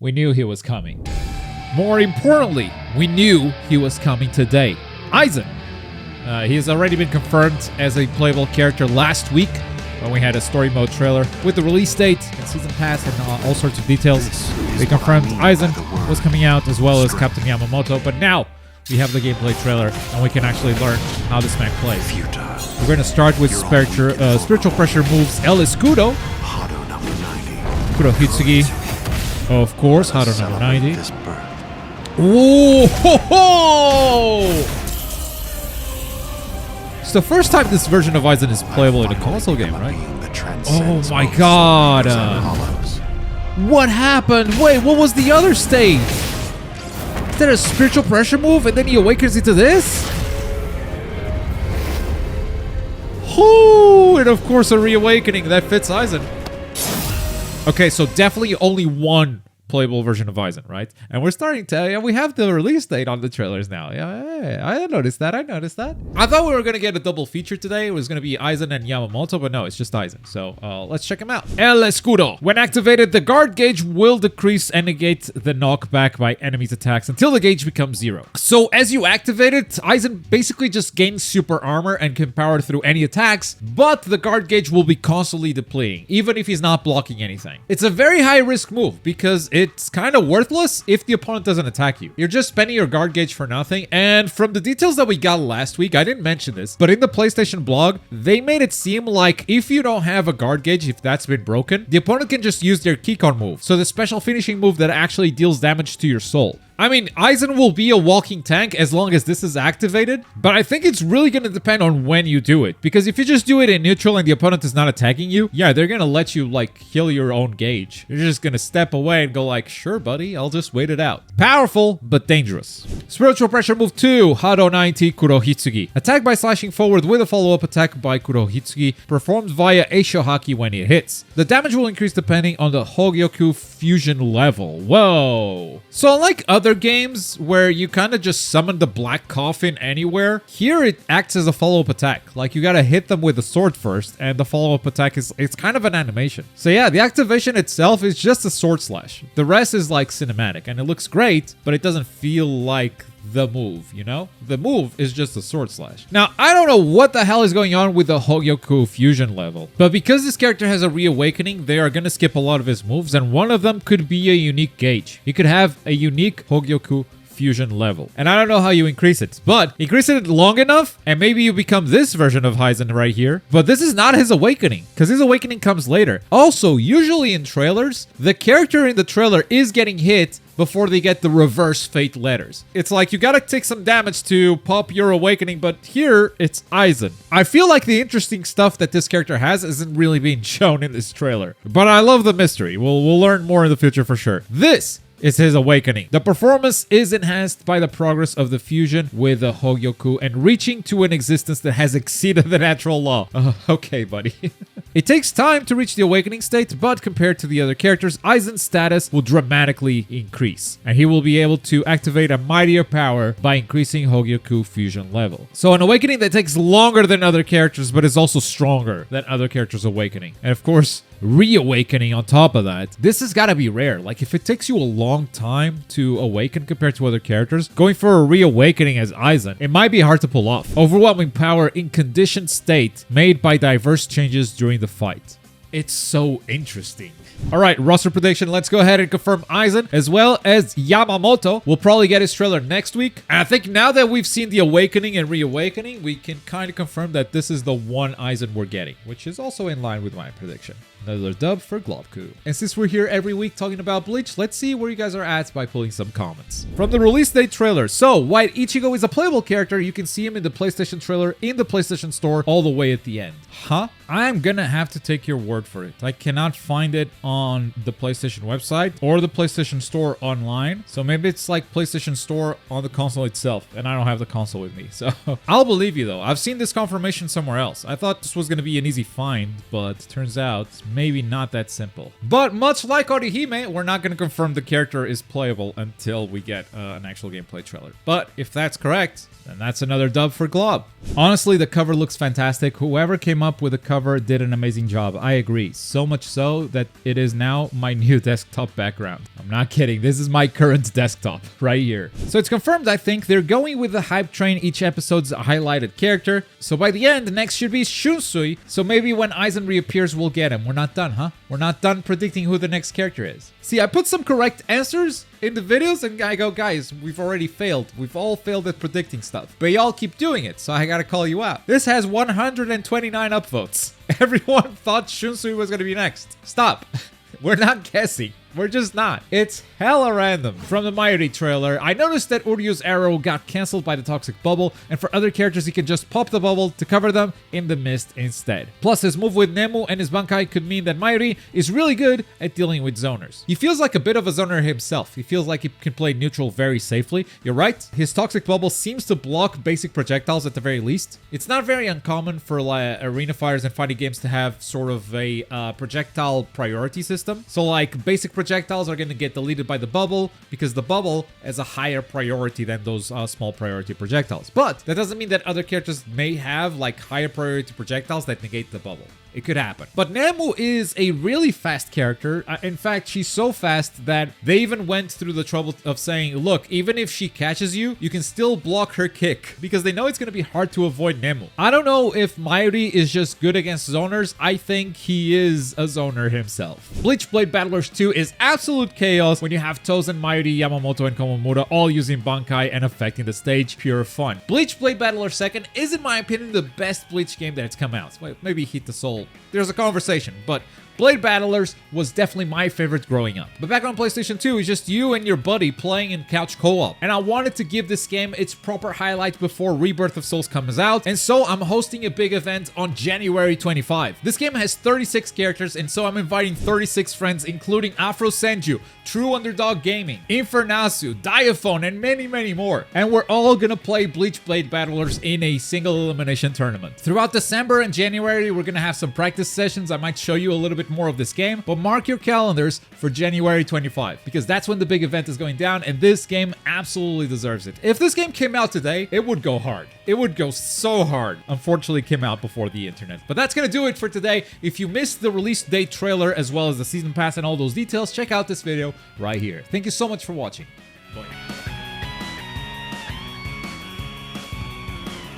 we knew he was coming. More importantly, we knew he was coming today. Aizen. He has already been confirmed as a playable character last week when we had a story mode trailer with the release date and season pass and all sorts of details. They confirmed Aizen was coming out as well as Captain Yamamoto, but now we have the gameplay trailer and we can actually learn how this man plays. We're going to start with spiritual pressure moves El Escudo, Kurohitsugi, of course, Hado number 90. Whoa! Ho, ho! It's the first time this version of Aizen is playable in a console game, right? Oh my god! What happened? Wait, what was the other stage? Is that a spiritual pressure move and then he awakens into this? Oh, and of course a reawakening that fits Aizen. Okay, so definitely only one playable version of Aizen, right? And we're starting to, yeah, we have the release date on the trailers now. Yeah, I noticed that. I thought we were going to get a double feature today. It was going to be Aizen and Yamamoto, but no, it's just Aizen. So let's check him out. El Escudo. When activated, the guard gauge will decrease and negate the knockback by enemies' attacks until the gauge becomes 0. So as you activate it, Aizen basically just gains super armor and can power through any attacks, but the guard gauge will be constantly depleting, even if he's not blocking anything. It's a very high risk move because it's kind of worthless if the opponent doesn't attack you. You're just spending your guard gauge for nothing. And from the details that we got last week, I didn't mention this, but in the PlayStation blog, they made it seem like if you don't have a guard gauge, if that's been broken, the opponent can just use their keycard move. So the special finishing move that actually deals damage to your soul. I mean, Aizen will be a walking tank as long as this is activated, but I think it's really going to depend on when you do it. Because if you just do it in neutral and the opponent is not attacking you, yeah, they're going to let you, like, kill your own gauge. You're just going to step away and go like, sure, buddy, I'll just wait it out. Powerful, but dangerous. Spiritual Pressure Move 2, Hado 90 Kurohitsugi. Attack by slashing forward with a follow-up attack by Kurohitsugi, performed via Eisho Haki when it hits. The damage will increase depending on the Hogyoku fusion level. Whoa. So unlike other games where you kind of just summon the black coffin anywhere, here it acts as a follow-up attack. Like you gotta hit them with the sword first, and the follow-up attack it's kind of an animation. So yeah, the activation itself is just a sword slash. The rest is like cinematic, and it looks great, but it doesn't feel like the move, you know? The move is just a sword slash. Now, I don't know what the hell is going on with the Hogyoku fusion level, but because this character has a reawakening, they are going to skip a lot of his moves, and one of them could be a unique gauge. He could have a unique Hogyoku fusion level. And I don't know how you increase it, but increase it long enough and maybe you become this version of Aizen right here. But this is not his awakening because his awakening comes later. Also, usually in trailers, the character in the trailer is getting hit before they get the reverse fate letters. It's like you gotta take some damage to pop your awakening, but here it's Aizen. I feel like the interesting stuff that this character has isn't really being shown in this trailer, but I love the mystery. We'll learn more in the future for sure. This is his awakening. The performance is enhanced by the progress of the fusion with the Hogyoku and reaching to an existence that has exceeded the natural law. Okay, buddy. It takes time to reach the awakening state, but compared to the other characters, Aizen's status will dramatically increase, and he will be able to activate a mightier power by increasing Hogyoku fusion level. So an awakening that takes longer than other characters, but is also stronger than other characters' awakening. And of course, reawakening on top of that. This has got to be rare. Like if it takes you a long time to awaken compared to other characters, going for a reawakening as Aizen, it might be hard to pull off. Overwhelming power in conditioned state made by diverse changes during the fight. It's so interesting. All right, roster prediction. Let's go ahead and confirm Aizen as well as Yamamoto. We'll probably get his trailer next week. And I think now that we've seen the awakening and reawakening, we can kind of confirm that this is the one Aizen we're getting, which is also in line with my prediction. Another dub for Globku. And since we're here every week talking about Bleach, let's see where you guys are at by pulling some comments. From the release date trailer. So, while Ichigo is a playable character, you can see him in the PlayStation trailer in the PlayStation Store all the way at the end. Huh? I'm gonna have to take your word for it. I cannot find it on the PlayStation website or the PlayStation Store online. So maybe it's like PlayStation Store on the console itself, and I don't have the console with me. So I'll believe you though. I've seen this confirmation somewhere else. I thought this was gonna be an easy find, but turns out it's maybe not that simple. But much like Orihime, we're not gonna confirm the character is playable until we get an actual gameplay trailer. But if that's correct, then that's another dub for Glob. Honestly, the cover looks fantastic. Whoever came up with the cover cover did an amazing job. I agree. So much so that it is now my new desktop background. I'm not kidding. This is my current desktop right here. So it's confirmed, I think. They're going with the hype train, each episode's a highlighted character. So by the end, next should be Shunsui. So maybe when Aizen reappears, we'll get him. We're not done, huh? We're not done predicting who the next character is. See, I put some correct answers in the videos and I go, guys, we've already failed. We've all failed at predicting stuff. But y'all keep doing it, so I gotta call you out. This has 129 upvotes. Everyone thought Shunsui was gonna be next. Stop. We're not guessing. We're just not. It's hella random. From the Mayuri trailer, I noticed that Uryu's arrow got cancelled by the toxic bubble, and for other characters he can just pop the bubble to cover them in the mist instead. Plus his move with Nemu and his Bankai could mean that Mayuri is really good at dealing with zoners. He feels like a bit of a zoner himself. He feels like he can play neutral very safely. You're right, his toxic bubble seems to block basic projectiles at the very least. It's not very uncommon for arena fighters and fighting games to have sort of a projectile priority system. So like basic projectiles are going to get deleted by the bubble because the bubble has a higher priority than those small priority projectiles. But that doesn't mean that other characters may have like higher priority projectiles that negate the bubble. It could happen. But Nemu is a really fast character. In fact, she's so fast that they even went through the trouble of saying, look, even if she catches you, you can still block her kick because they know it's going to be hard to avoid Nemu. I don't know if Mayuri is just good against zoners. I think he is a zoner himself. Bleach Blade Battlers 2 is absolute chaos when you have Tozen, Mayuri, Yamamoto, and Komomura all using Bankai and affecting the stage. Pure fun. Bleach Blade Battlers 2 is, in my opinion, the best Bleach game that's come out. Well, maybe Heat the Soul. There's a conversation, but Blade Battlers was definitely my favorite growing up. But back on PlayStation 2, it's just you and your buddy playing in couch co-op. And I wanted to give this game its proper highlight before Rebirth of Souls comes out. And so I'm hosting a big event on January 25. This game has 36 characters, and so I'm inviting 36 friends, including Afro Senju, True Underdog Gaming, Infernasu, Diaphone, and many, many more. And we're all gonna play Bleach Blade Battlers in a single elimination tournament. Throughout December and January, we're gonna have some practice sessions. I might show you a little bit more of this game, but mark your calendars for January 25 because that's when the big event is going down, and this game absolutely deserves it. If this game came out today, it would go hard. It would go so hard. Unfortunately, it came out before the internet. But that's gonna do it for today. If you missed the release date trailer as well as the season pass and all those details, check out this video right here. Thank you so much for watching. Bye.